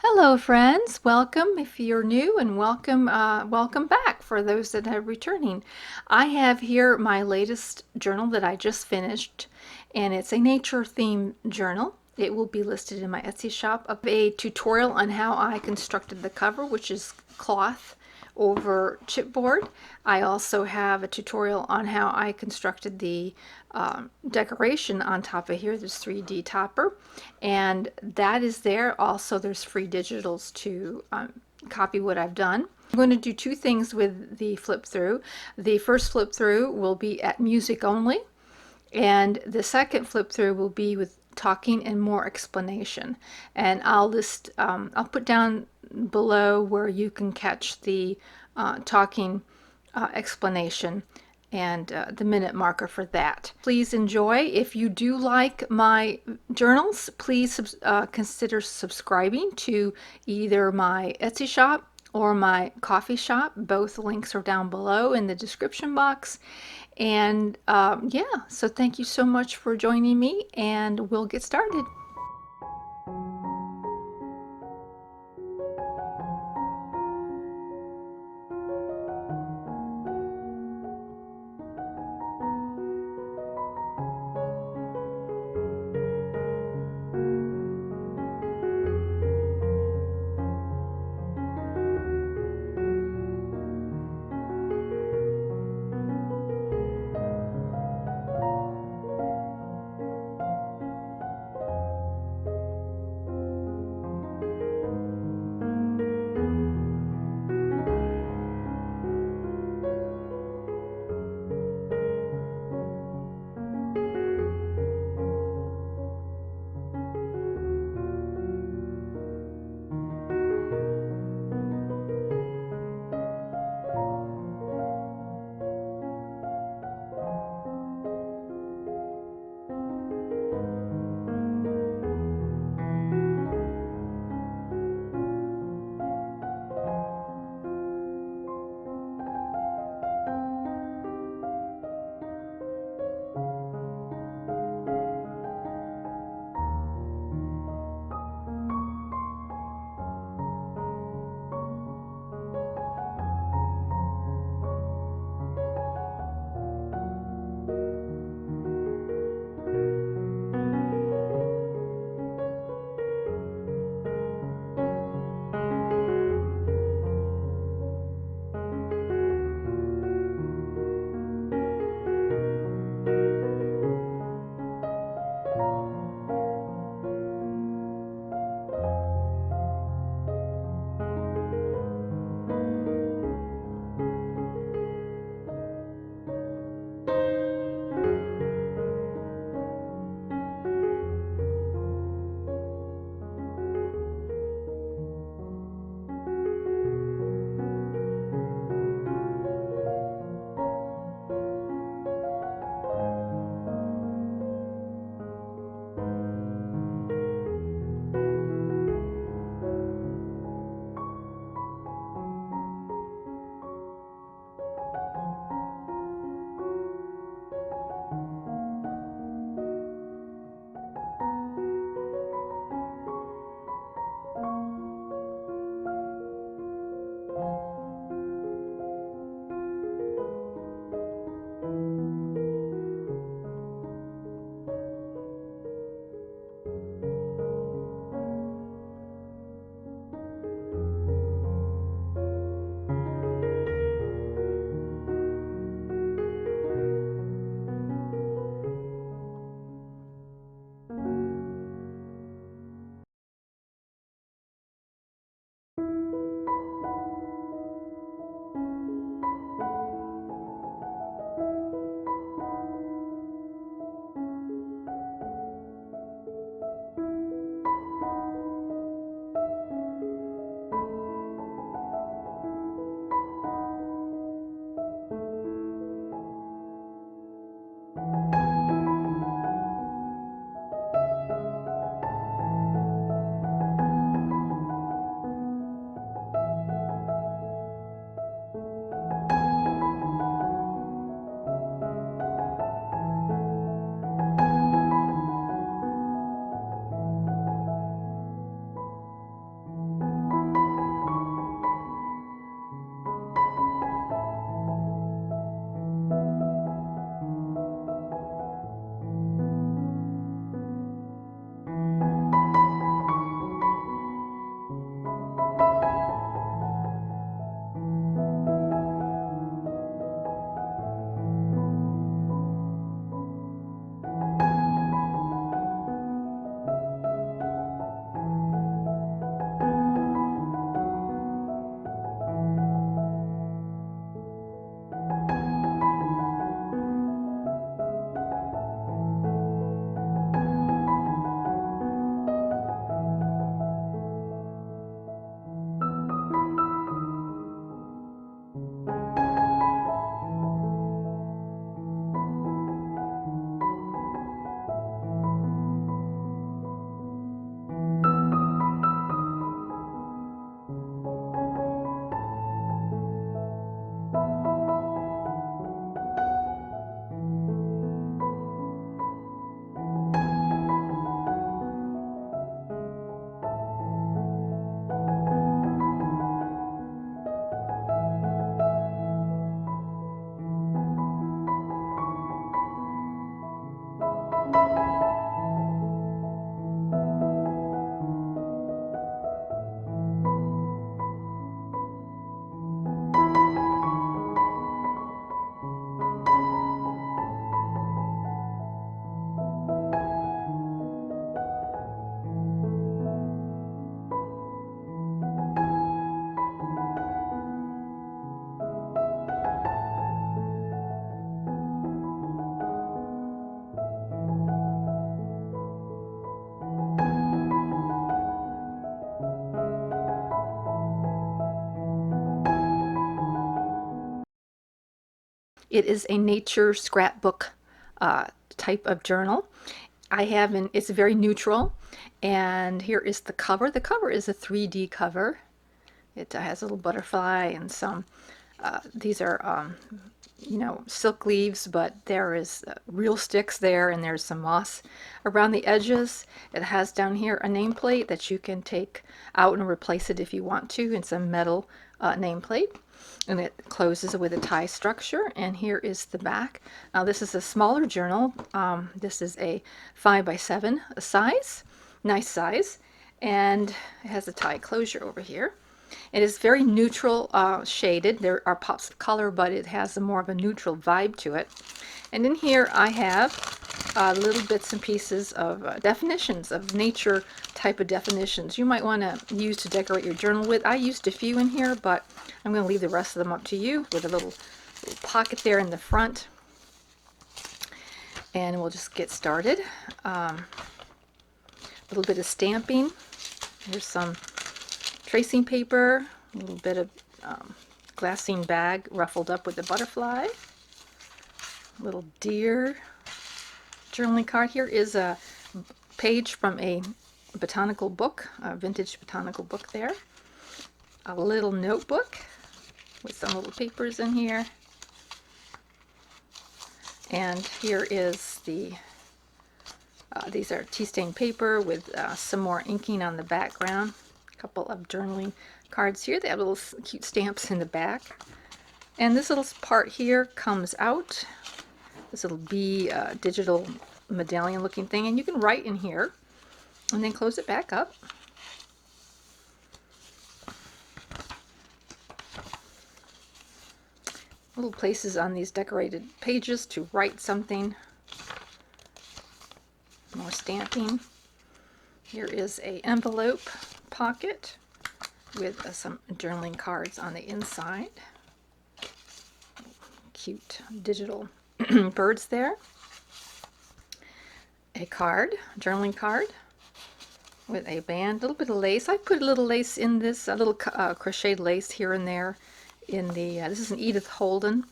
Hello, friends. Welcome if you're new, and welcome back for those that are returning. I have here my latest journal that I just finished, and it's a nature theme journal. It will be listed in my Etsy shop. Of a tutorial on how I constructed the cover, which is cloth over chipboard. I also have a tutorial on how I constructed the decoration on top of here, this 3D topper, and that is there. Also, there's free digitals to copy what I've done. I'm going to do two things with the flip through. The first flip through will be at music only, and the second flip through will be with talking and more explanation. And I'll put down below where you can catch the talking explanation and the minute marker for that. Please enjoy. If you do like my journals, please consider subscribing to either my Etsy shop or my coffee shop. Both links are down below in the description box. And yeah, so thank you so much for joining me, and we'll get started. It is a nature scrapbook type of journal. It's very neutral, and here is the cover. The cover is a 3D cover. It has a little butterfly and some, these are, silk leaves, but there is real sticks there, and there's some moss around the edges. It has down here a nameplate that you can take out and replace it if you want to. It's a metal nameplate, and it closes with a tie structure. And here is the back. Now this is a smaller journal. This is a 5x7 size, nice size, and it has a tie closure over here. It is very neutral shaded. There are pops of color, but it has more of a neutral vibe to it. And in here I have little bits and pieces of definitions, of nature type of definitions you might want to use to decorate your journal with. I used a few in here, but I'm going to leave the rest of them up to you, with a little pocket there in the front. And we'll just get started. A little bit of stamping. Here's some tracing paper, a little bit of glassine bag ruffled up with a butterfly, little deer journaling card. Here is a page from a botanical book, a vintage botanical book there. A little notebook with some little papers in here. And here is the, these are tea stained paper with some more inking on the background. Couple of journaling cards here. They have little cute stamps in the back. And this little part here comes out. This little bee digital medallion looking thing. And you can write in here and then close it back up. Little places on these decorated pages to write something. More stamping. Here is a envelope pocket with some journaling cards on the inside. Cute digital birds there. A card, journaling card with a band, a little bit of lace. I put a little lace in this, a little crocheted lace here and there in the, this is an Edith Holden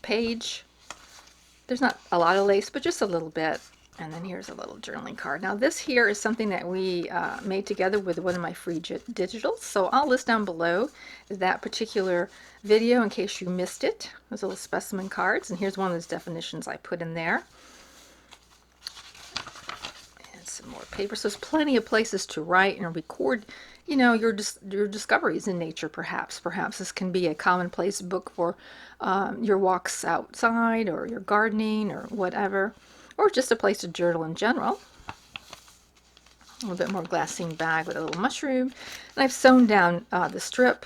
page. There's not a lot of lace, but just a little bit. And then here's a little journaling card. Now this here is something that we made together with one of my free digitals. So I'll list down below that particular video in case you missed it. Those little specimen cards. And here's one of those definitions I put in there. And some more paper. So there's plenty of places to write and record, you know, your discoveries in nature, perhaps. Perhaps this can be a commonplace book for your walks outside or your gardening or whatever. Or just a place to journal in general. A little bit more glassine bag with a little mushroom. And I've sewn down the strip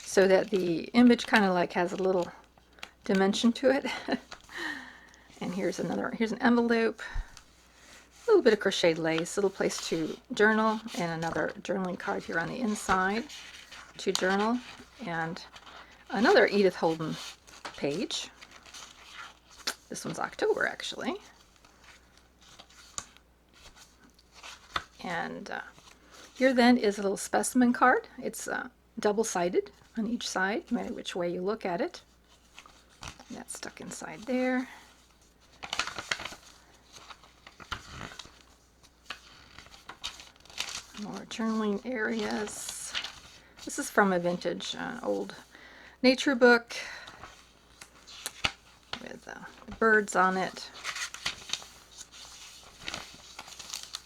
so that the image kind of like has a little dimension to it. And here's an envelope. A little bit of crocheted lace, a little place to journal, and another journaling card here on the inside to journal. And another Edith Holden page. This one's October, actually. And here then is a little specimen card. It's double-sided on each side, no matter which way you look at it. And that's stuck inside there. More journaling areas. This is from a vintage old nature book with birds on it.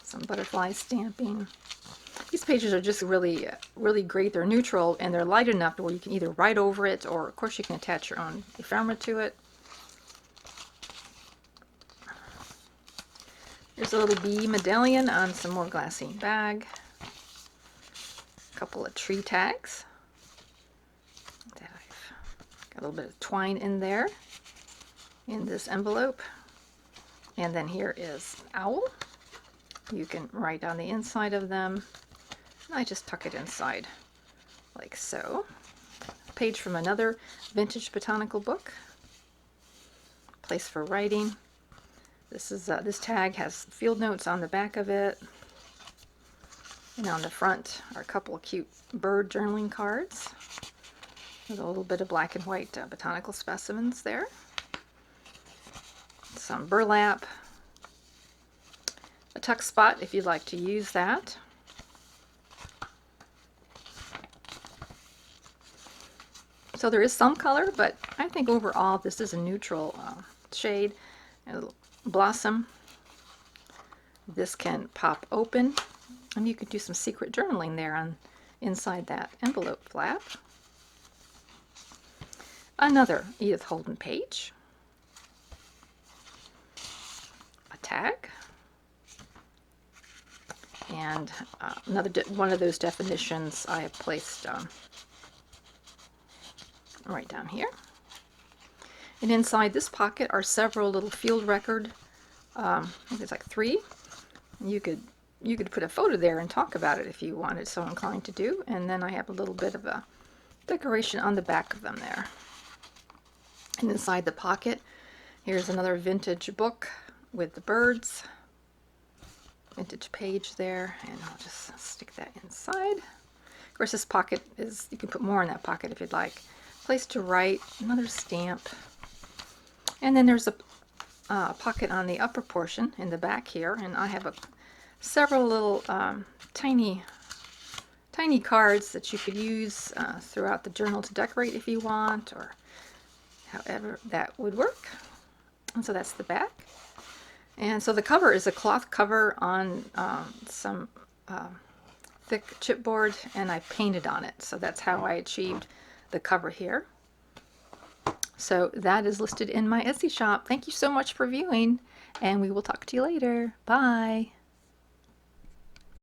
Some butterfly stamping. These pages are just really, really great. They're neutral and they're light enough where you can either write over it, or of course you can attach your own ephemera to it. There's a little bee medallion on some more glassine bag. A couple of tree tags. That I've got a little bit of twine in there in this envelope. And then here is an owl. You can write on the inside of them. I just tuck it inside like so. A page from another vintage botanical book. Place for writing. This tag has field notes on the back of it. And on the front are a couple of cute bird journaling cards with a little bit of black and white botanical specimens there. some burlap, a tuck spot if you'd like to use that. So there is some color, but I think overall this is a neutral shade. A little blossom. This can pop open, and you could do some secret journaling there on inside that envelope flap. Another Edith Holden page. A tag. And another one of those definitions I have placed right down here. And inside this pocket are several little field record. I think there's like 3. You could put a photo there and talk about it if you wanted, so inclined to do. And then I have a little bit of a decoration on the back of them there. And inside the pocket, here's another vintage book with the birds. Vintage page there, and I'll just stick that inside. Of course, this pocket is, you can put more in that pocket if you'd like. Place to write, another stamp. And then there's a pocket on the upper portion in the back here, and I have several little tiny cards that you could use throughout the journal to decorate if you want, or however that would work. And so that's the back. And so the cover is a cloth cover on some thick chipboard, and I painted on it. So that's how I achieved the cover here. So that is listed in my Etsy shop. Thank you so much for viewing, and we will talk to you later. Bye.